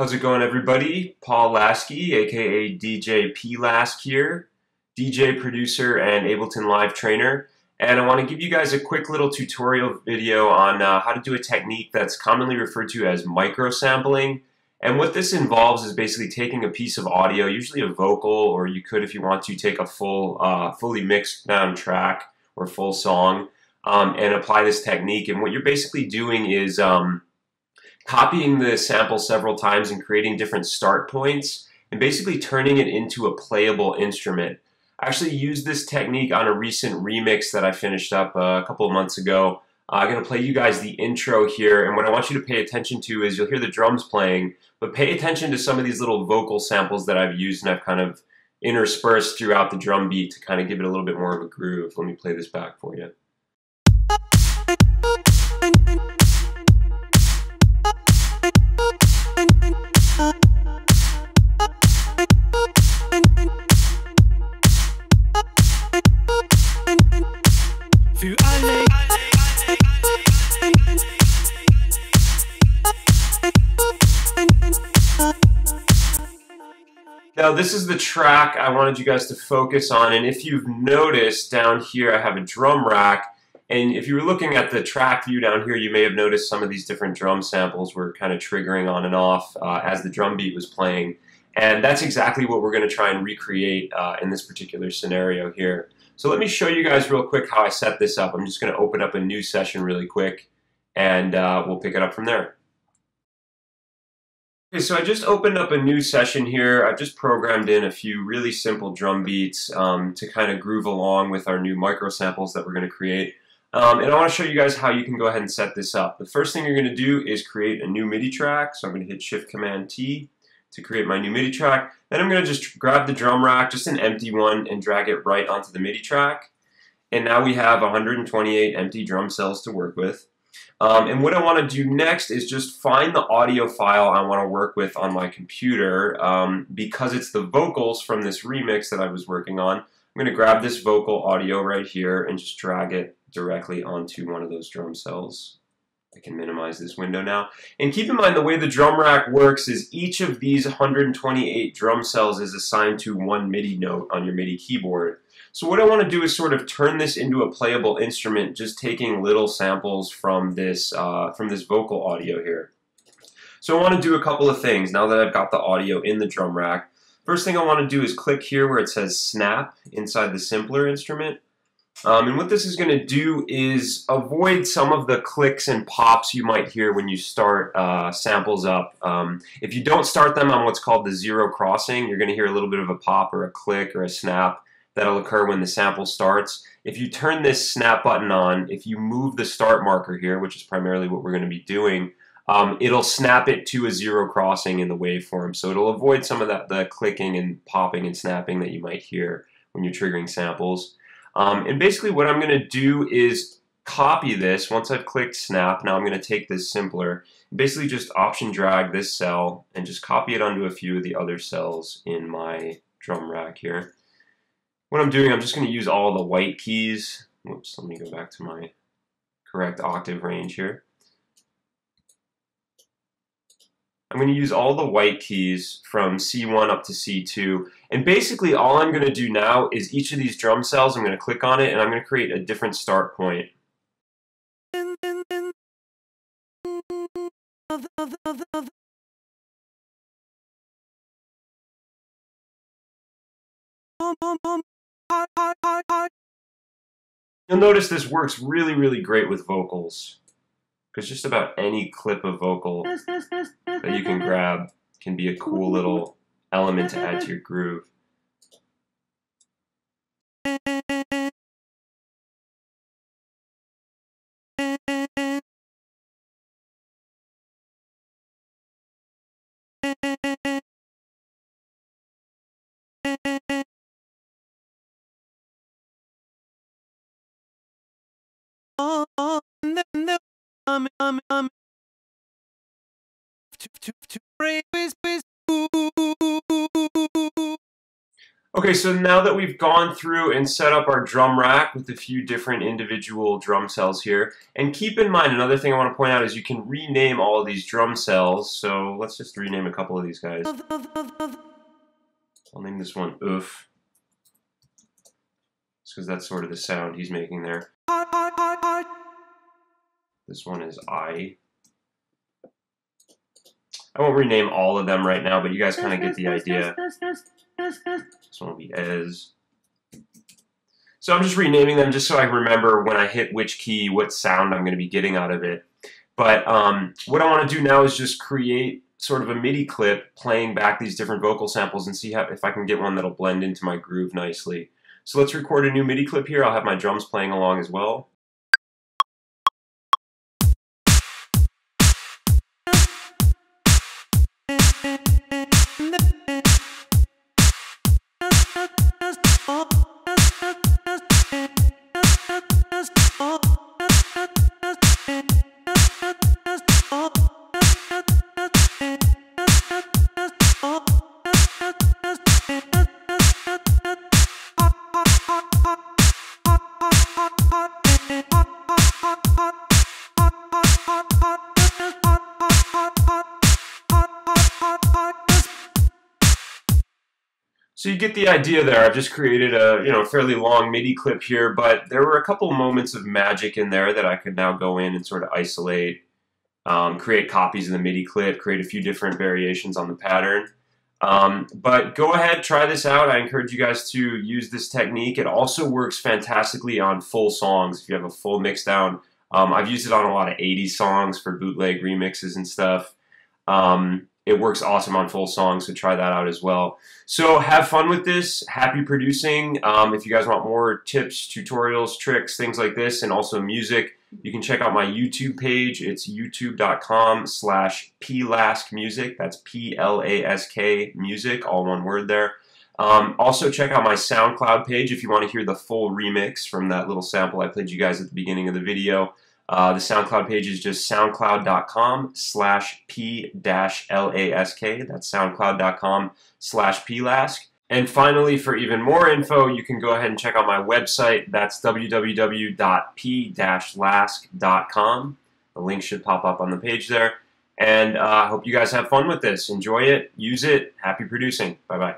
How's it going, everybody? Paul Laski, aka DJ p-lask here, DJ, producer, and Ableton Live trainer. And I want to give you guys a quick little tutorial video on how to do a technique that's commonly referred to as microsampling. And what this involves is basically taking a piece of audio, usually a vocal, or you could, if you want to, take a fully mixed down track or full song and apply this technique. And what you're basically doing is copying the sample several times and creating different start points and basically turning it into a playable instrument. I actually used this technique on a recent remix that I finished up a couple of months ago. I'm going to play you guys the intro here, and what I want you to pay attention to is you'll hear the drums playing, but pay attention to some of these little vocal samples that I've used and I've kind of interspersed throughout the drum beat to kind of give it a little bit more of a groove. Let me play this back for you. Now this is the track I wanted you guys to focus on, and if you've noticed down here I have a drum rack, and if you were looking at the track view down here you may have noticed some of these different drum samples were kind of triggering on and off as the drum beat was playing, and that's exactly what we're going to try and recreate in this particular scenario here. So let me show you guys real quick how I set this up. I'm just going to open up a new session really quick and we'll pick it up from there. Okay, so I just opened up a new session here. I've just programmed in a few really simple drum beats to kind of groove along with our new micro samples that we're going to create. And I want to show you guys how you can go ahead and set this up. The first thing you're going to do is create a new MIDI track. So I'm going to hit Shift-Command-T to create my new MIDI track. Then I'm going to just grab the drum rack, just an empty one, and drag it right onto the MIDI track. And now we have 128 empty drum cells to work with. And what I want to do next is just find the audio file I want to work with on my computer. Because it's the vocals from this remix that I was working on, I'm going to grab this vocal audio right here and just drag it directly onto one of those drum cells. I can minimize this window now. And keep in mind the way the drum rack works is each of these 128 drum cells is assigned to one MIDI note on your MIDI keyboard. So what I want to do is sort of turn this into a playable instrument, just taking little samples from this vocal audio here. So I want to do a couple of things now that I've got the audio in the drum rack. First thing I want to do is click here where it says snap inside the simpler instrument. And what this is going to do is avoid some of the clicks and pops you might hear when you start samples up. If you don't start them on what's called the zero crossing, you're going to hear a little bit of a pop or a click or a snap that'll occur when the sample starts. If you turn this snap button on, if you move the start marker here, which is primarily what we're going to be doing, it'll snap it to a zero crossing in the waveform. So it'll avoid some of the clicking and popping and snapping that you might hear when you're triggering samples. And basically what I'm going to do is copy this. Once I've clicked snap, now I'm going to take this simpler, basically just option drag this cell and just copy it onto a few of the other cells in my drum rack here. What I'm doing, I'm just going to use all the white keys. Whoops, let me go back to my correct octave range here. I'm going to use all the white keys from C1 up to C2, and basically all I'm going to do now is each of these drum cells, I'm going to click on it and I'm going to create a different start point. You'll notice this works really, really great with vocals, because just about any clip of vocal that you can grab can be a cool little element to add to your groove. Okay, so now that we've gone through and set up our drum rack with a few different individual drum cells here, and keep in mind, another thing I want to point out is you can rename all of these drum cells. So let's just rename a couple of these guys. I'll name this one Oof, just because that's sort of the sound he's making there. This one is I won't rename all of them right now, but you guys kind of get the idea. This one will be Ez. So I'm just renaming them just so I remember when I hit which key, what sound I'm going to be getting out of it. But what I want to do now is just create sort of a MIDI clip playing back these different vocal samples and see if I can get one that'll blend into my groove nicely. So let's record a new MIDI clip here. I'll have my drums playing along as well. So you get the idea there. I've just created a fairly long MIDI clip here, but there were a couple moments of magic in there that I could now go in and sort of isolate, create copies of the MIDI clip, create a few different variations on the pattern. But go ahead, try this out. I encourage you guys to use this technique. It also works fantastically on full songs if you have a full mix down. I've used it on a lot of 80s songs for bootleg remixes and stuff. It works awesome on full songs, so try that out as well. So have fun with this. Happy producing. If you guys want more tips, tutorials, tricks, things like this, and also music, you can check out my YouTube page. It's youtube.com/p-lask music. That's P-L-A-S-K music, all one word there. Also check out my SoundCloud page if you want to hear the full remix from that little sample I played you guys at the beginning of the video. The SoundCloud page is just soundcloud.com/p-lask. That's soundcloud.com/p-lask. And finally, for even more info, you can go ahead and check out my website. That's www.p-lask.com. The link should pop up on the page there. And I hope you guys have fun with this. Enjoy it. Use it. Happy producing. Bye-bye.